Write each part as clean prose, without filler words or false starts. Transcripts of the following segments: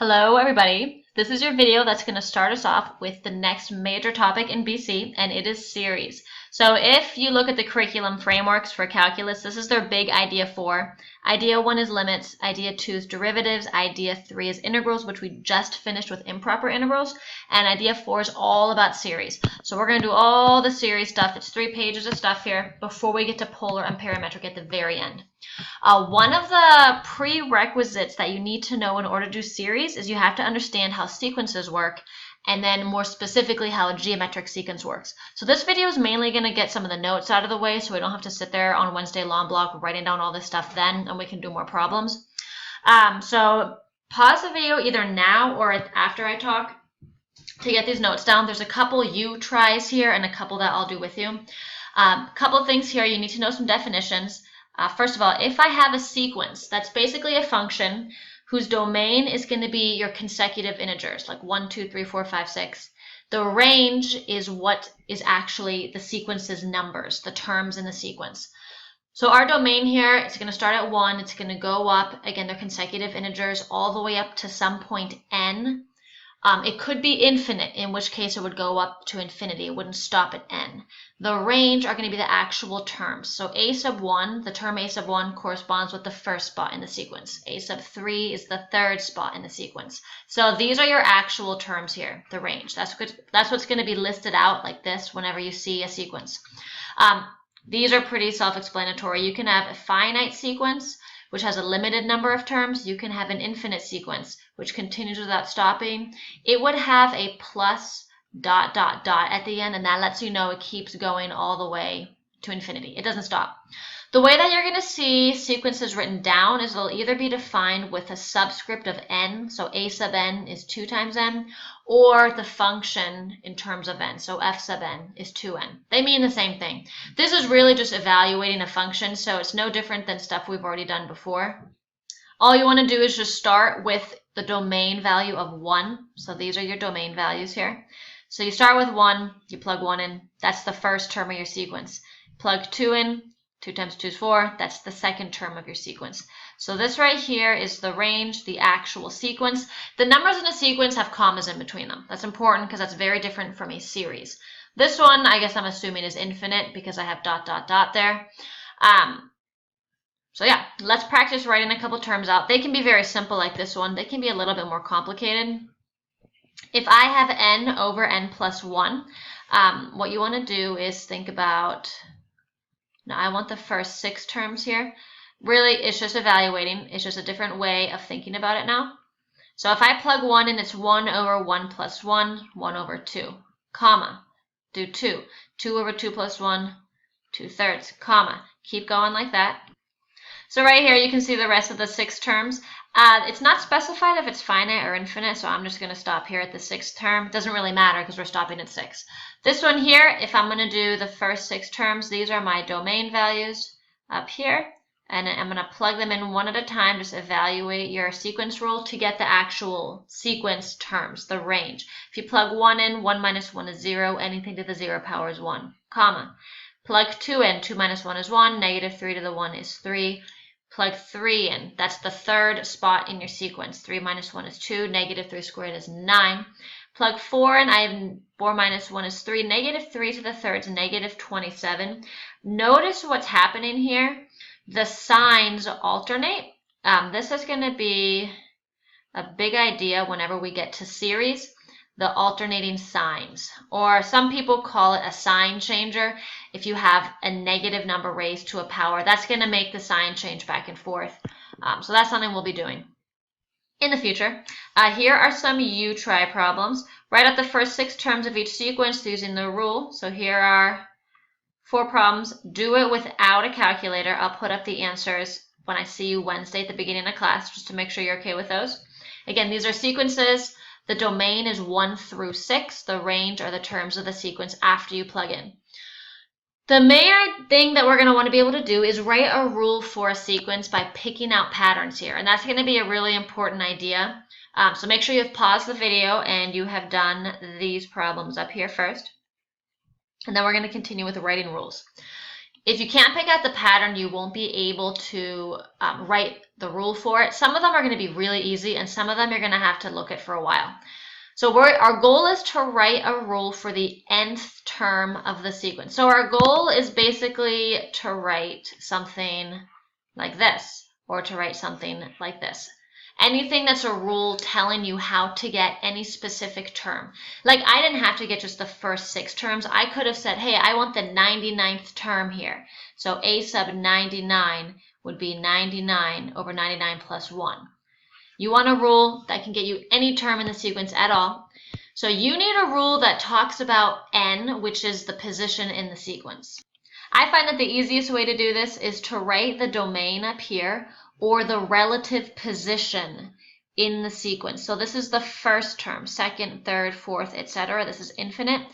Hello everybody, this is your video that's going to start us off with the next major topic in BC, and it is series. So if you look at the curriculum frameworks for calculus, this is their big idea 4. Idea 1 is limits, idea 2 is derivatives, idea 3 is integrals, which we just finished with improper integrals, and idea 4 is all about series. So we're going to do all the series stuff. It's 3 pages of stuff here before we get to polar and parametric at the very end. One of the prerequisites that you need to know in order to do series is you have to understand how sequences work, and then more specifically how a geometric sequence works. So this video is mainly going to get some of the notes out of the way so we don't have to sit there on Wednesday long block writing down all this stuff then, and we can do more problems. So pause the video either now or after I talk to get these notes down. There's a couple you tries here and a couple that I'll do with you. Couple of things here. You need to know some definitions. First of all, if I have a sequence, that's basically a function whose domain is going to be your consecutive integers, like 1, 2, 3, 4, 5, 6. The range is what is actually the sequence's numbers, the terms in the sequence. So our domain here is going to start at 1. It's going to go up. Again, they're consecutive integers all the way up to some point n. It could be infinite, in which case it would go up to infinity. It wouldn't stop at n. The range are going to be the actual terms. So a sub 1, the term a sub 1 corresponds with the first spot in the sequence. A sub 3 is the third spot in the sequence. So these are your actual terms here, the range. That's what's going to be listed out like this whenever you see a sequence. These are pretty self-explanatory. You can have a finite sequence, which has a limited number of terms. You can have an infinite sequence, which continues without stopping. It would have a plus ... at the end, and that lets you know it keeps going all the way to infinity. It doesn't stop. The way that you're going to see sequences written down is they'll either be defined with a subscript of n, so a sub n is 2 times n, or the function in terms of n, so f sub n is 2n. They mean the same thing. This is really just evaluating a function, so it's no different than stuff we've already done before. All you want to do is just start with the domain value of 1. So these are your domain values here. So you start with 1, you plug 1 in. That's the first term of your sequence. Plug 2 in. 2 times 2 is 4. That's the second term of your sequence. So this right here is the range, the actual sequence. The numbers in a sequence have commas in between them. That's important because that's very different from a series. This one, I guess I'm assuming, is infinite because I have ... there. So yeah, let's practice writing a couple terms out. They can be very simple like this one. They can be a little bit more complicated. If I have n over n plus 1, what you want to do is think about, now I want the first 6 terms here. Really, it's just evaluating. It's just a different way of thinking about it now. So if I plug 1 in, it's 1 over 1 plus 1, 1 over 2, comma, do 2. 2 over 2 plus 1, 2/3, comma. Keep going like that. So right here, you can see the rest of the 6 terms. It's not specified if it's finite or infinite, so I'm just going to stop here at the 6th term. It doesn't really matter because we're stopping at 6. This one here, if I'm going to do the first 6 terms, these are my domain values up here, and I'm going to plug them in one at a time. Just evaluate your sequence rule to get the actual sequence terms, the range. If you plug 1 in, 1 minus 1 is 0. Anything to the 0 power is 1, comma. Plug 2 in, 2 minus 1 is 1. Negative 3 to the 1 is 3. Plug 3 in. That's the third spot in your sequence. 3 minus 1 is 2. Negative 3 squared is 9. Plug 4 in. I have 4 minus 1 is 3. Negative 3 to the third is negative 27. Notice what's happening here. The signs alternate. This is going to be a big idea whenever we get to series. The alternating signs, or some people call it a sign changer. If you have a negative number raised to a power, that's going to make the sign change back and forth. So that's something we'll be doing in the future. Here are some you try problems. Write out the first 6 terms of each sequence using the rule. So here are 4 problems. Do it without a calculator. I'll put up the answers when I see you Wednesday at the beginning of class, just to make sure you're okay with those. Again, these are sequences. The domain is 1 through 6. The range are the terms of the sequence after you plug in. The main thing that we're going to want to be able to do is write a rule for a sequence by picking out patterns here. And that's going to be a really important idea. So make sure you've paused the video and you have done these problems up here first. And then we're going to continue with the writing rules. If you can't pick out the pattern, you won't be able to write the rule for it. Some of them are going to be really easy, and some of them you're going to have to look at for a while. So our goal is to write a rule for the nth term of the sequence. So our goal is basically to write something like this, or to write something like this. Anything that's a rule telling you how to get any specific term. Like I didn't have to get just the first 6 terms. I could have said, hey, I want the 99th term here. So a sub 99 would be 99 over 99 plus 1. You want a rule that can get you any term in the sequence at all. So you need a rule that talks about n, which is the position in the sequence. I find that the easiest way to do this is to write the domain up here, or the relative position in the sequence. So this is the first term, second, third, fourth, etc. This is infinite.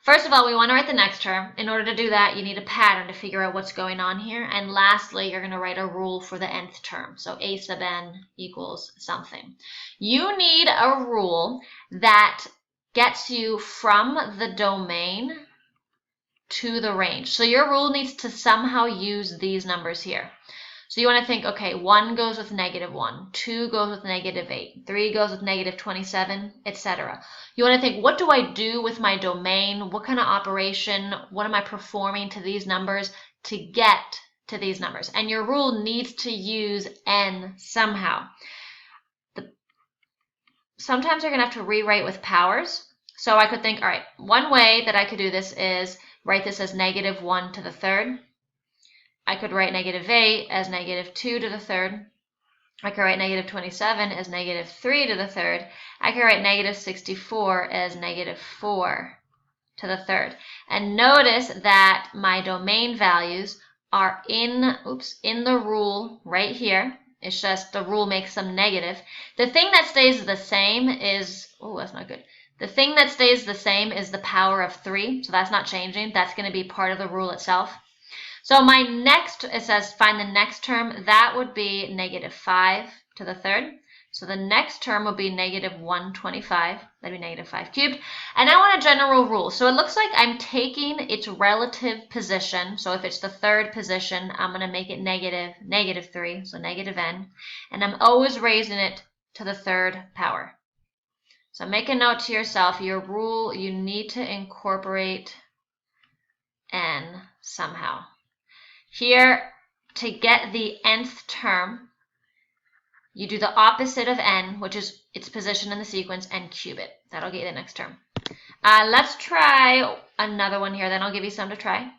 First of all, we want to write the next term. In order to do that, you need a pattern to figure out what's going on here. And lastly, you're going to write a rule for the nth term. So a sub n equals something. You need a rule that gets you from the domain to the range. So your rule needs to somehow use these numbers here. So you want to think, okay, 1 goes with -1, 2 goes with -8, 3 goes with -27, etc. You want to think, what do I do with my domain? What kind of operation? What am I performing to these numbers to get to these numbers? And your rule needs to use n somehow. Sometimes you're going to have to rewrite with powers. So I could think, all right, one way that I could do this is write this as -1 to the third. I could write -8 as -2 to the third. I could write -27 as -3 to the third. I could write -64 as -4 to the third. And notice that my domain values are in the rule right here. It's just the rule makes them negative. The thing that stays the same is, oh, that's not good. The thing that stays the same is the power of 3. So that's not changing. That's going to be part of the rule itself. So my next, it says find the next term. That would be -5 to the third. So the next term will be -125. That'd be -5 cubed. And I want a general rule. So it looks like I'm taking its relative position. So if it's the third position, I'm going to make it -3, so -n. And I'm always raising it to the third power. So make a note to yourself, your rule, you need to incorporate n somehow. Here, to get the nth term, you do the opposite of n, which is its position in the sequence, and cube it. That'll get you the next term. Let's try another one here, then I'll give you some to try.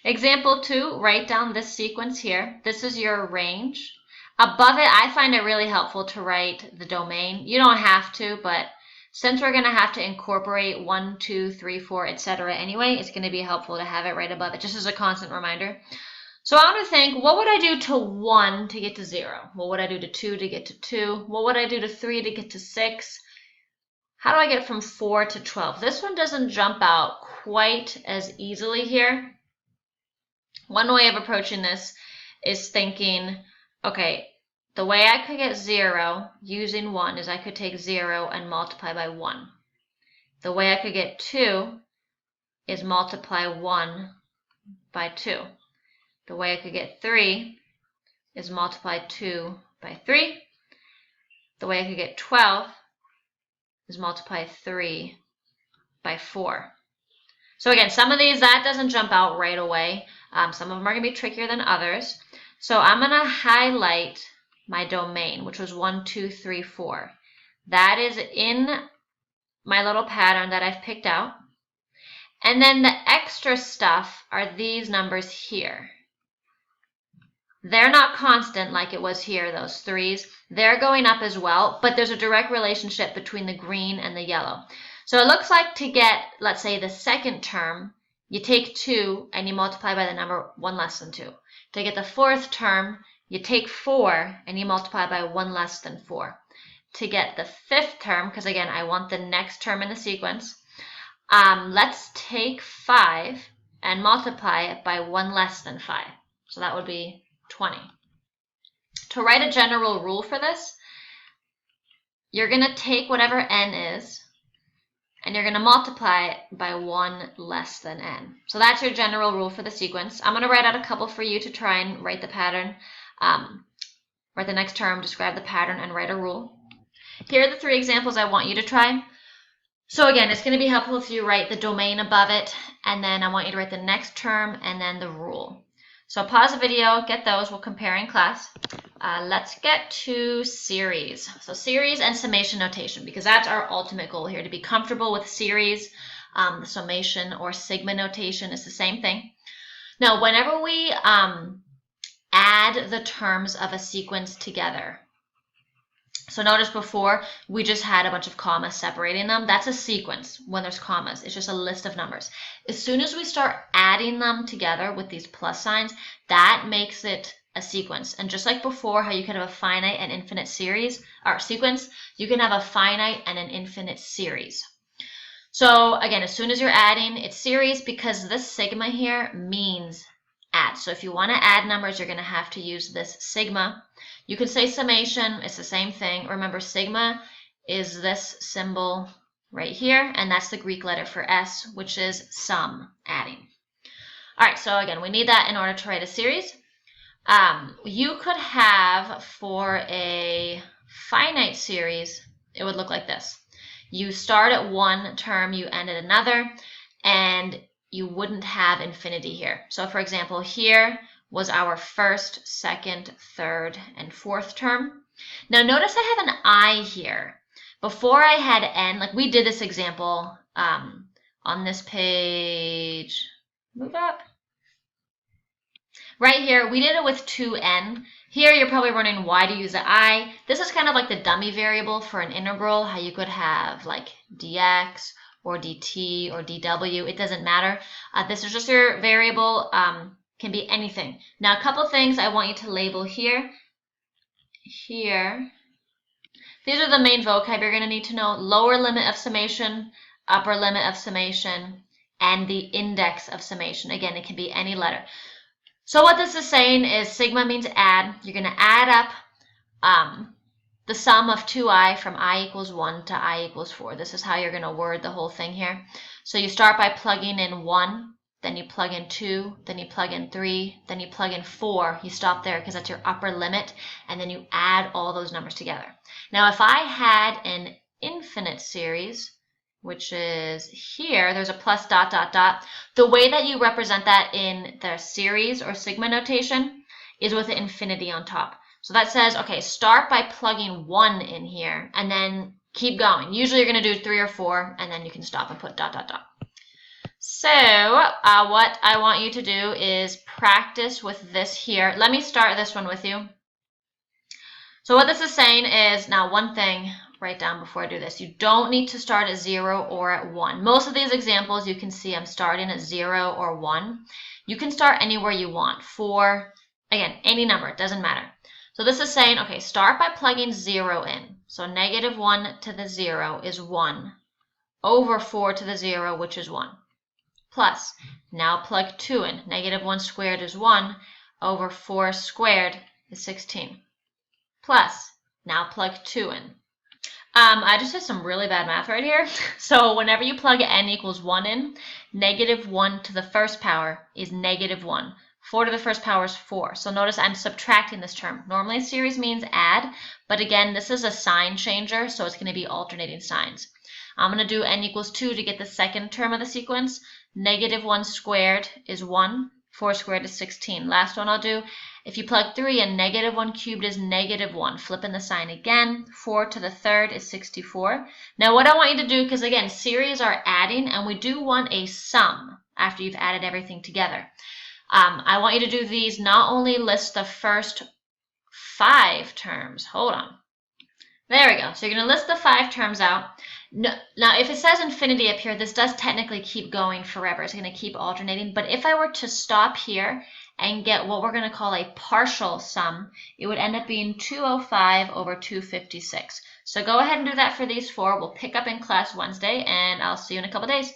Example 2, write down this sequence here. This is your range. Above it, I find it really helpful to write the domain. You don't have to, but since we're going to have to incorporate 1, 2, 3, 4, etc. anyway, it's going to be helpful to have it right above it, just as a constant reminder. So I want to think, what would I do to 1 to get to 0? What would I do to 2 to get to 2? What would I do to 3 to get to 6? How do I get from 4 to 12? This one doesn't jump out quite as easily here. One way of approaching this is thinking, okay, the way I could get 0 using 1 is I could take 0 and multiply by 1. The way I could get 2 is multiply 1 by 2. The way I could get 3 is multiply 2 by 3. The way I could get 12 is multiply 3 by 4. So again, some of these, that doesn't jump out right away. Some of them are going to be trickier than others. So I'm going to highlight my domain, which was 1, 2, 3, 4. That is in my little pattern that I've picked out. And then the extra stuff are these numbers here. They're not constant like it was here, those 3s. They're going up as well, but there's a direct relationship between the green and the yellow. So it looks like to get, let's say, the second term, you take 2 and you multiply by the number 1 less than 2. To get the fourth term, you take 4 and you multiply by 1 less than 4. To get the fifth term, because again, I want the next term in the sequence, let's take 5 and multiply it by 1 less than 5. So that would be 20. To write a general rule for this, you're going to take whatever n is, and you're going to multiply it by 1 less than n. So that's your general rule for the sequence. I'm going to write out a couple for you to try and write the pattern. Write the next term, describe the pattern, and write a rule. Here are the 3 examples I want you to try. So again, it's going to be helpful if you write the domain above it, and then I want you to write the next term and then the rule. So pause the video, get those, we'll compare in class. Let's get to series. So series and summation notation, because that's our ultimate goal here, to be comfortable with series. The summation or sigma notation is the same thing. Now, whenever we add the terms of a sequence together, so notice before we just had a bunch of commas separating them. That's a sequence when there's commas. It's just a list of numbers. As soon as we start adding them together with these plus signs, that makes it a sequence. And just like before, how you can have a finite and infinite series or sequence, you can have a finite and an infinite series. So again, as soon as you're adding, it's series because this sigma here means add. So if you want to add numbers, you're going to have to use this sigma. You could say summation, it's the same thing. Remember, sigma is this symbol right here, and that's the Greek letter for S, which is sum, adding. All right, so again, we need that in order to write a series. You could have, for a finite series, it would look like this. You start at one term, you end at another, and you wouldn't have infinity here. So for example, here was our first, second, third, and fourth term. Now notice I have an I here. Before I had n, like we did this example on this page. Move up. Right here, we did it with 2n. Here you're probably wondering why to use the I. This is kind of like the dummy variable for an integral, how you could have like dx or dt or dw. It doesn't matter. This is just your variable. Can be anything. Now, a couple things I want you to label here. Here. These are the main vocab you're going to need to know. Lower limit of summation, upper limit of summation, and the index of summation. Again, it can be any letter. So what this is saying is sigma means add. You're going to add up the sum of 2i from I equals 1 to I equals 4. This is how you're going to word the whole thing here. So you start by plugging in 1. Then you plug in 2, then you plug in 3, then you plug in 4. You stop there because that's your upper limit, and then you add all those numbers together. Now, if I had an infinite series, which is here, there's a plus dot, dot, dot. The way that you represent that in the series or sigma notation is with an infinity on top. So that says, okay, start by plugging 1 in here, and then keep going. Usually you're going to do 3 or 4, and then you can stop and put dot, dot, dot. So what I want you to do is practice with this here. Let me start this one with you. So what this is saying is, now one thing, write down before I do this. You don't need to start at 0 or at 1. Most of these examples you can see I'm starting at 0 or 1. You can start anywhere you want for, again, any number. It doesn't matter. So this is saying, okay, start by plugging 0 in. So negative 1 to the 0 is 1 over 4 to the 0, which is 1. Plus, now plug 2 in. Negative 1 squared is 1 over 4 squared is 16. Plus, now plug 2 in. I just did some really bad math right here. So whenever you plug n equals 1 in, negative 1 to the first power is negative 1. 4 to the first power is 4. So notice I'm subtracting this term. Normally a series means add, but again, this is a sign changer, so it's going to be alternating signs. I'm going to do n equals 2 to get the second term of the sequence. Negative 1 squared is 1. 4 squared is 16. Last one I'll do. If you plug 3 in, negative 1 cubed is negative 1. Flipping the sign again. 4 to the third is 64. Now what I want you to do, because again, series are adding, and we do want a sum after you've added everything together. I want you to do these, not only list the first 5 terms. Hold on. There we go. So you're going to list the 5 terms out. Now, if it says infinity up here, this does technically keep going forever. It's going to keep alternating. But if I were to stop here and get what we're going to call a partial sum, it would end up being 205 over 256. So go ahead and do that for these 4. We'll pick up in class Wednesday, and I'll see you in a couple days.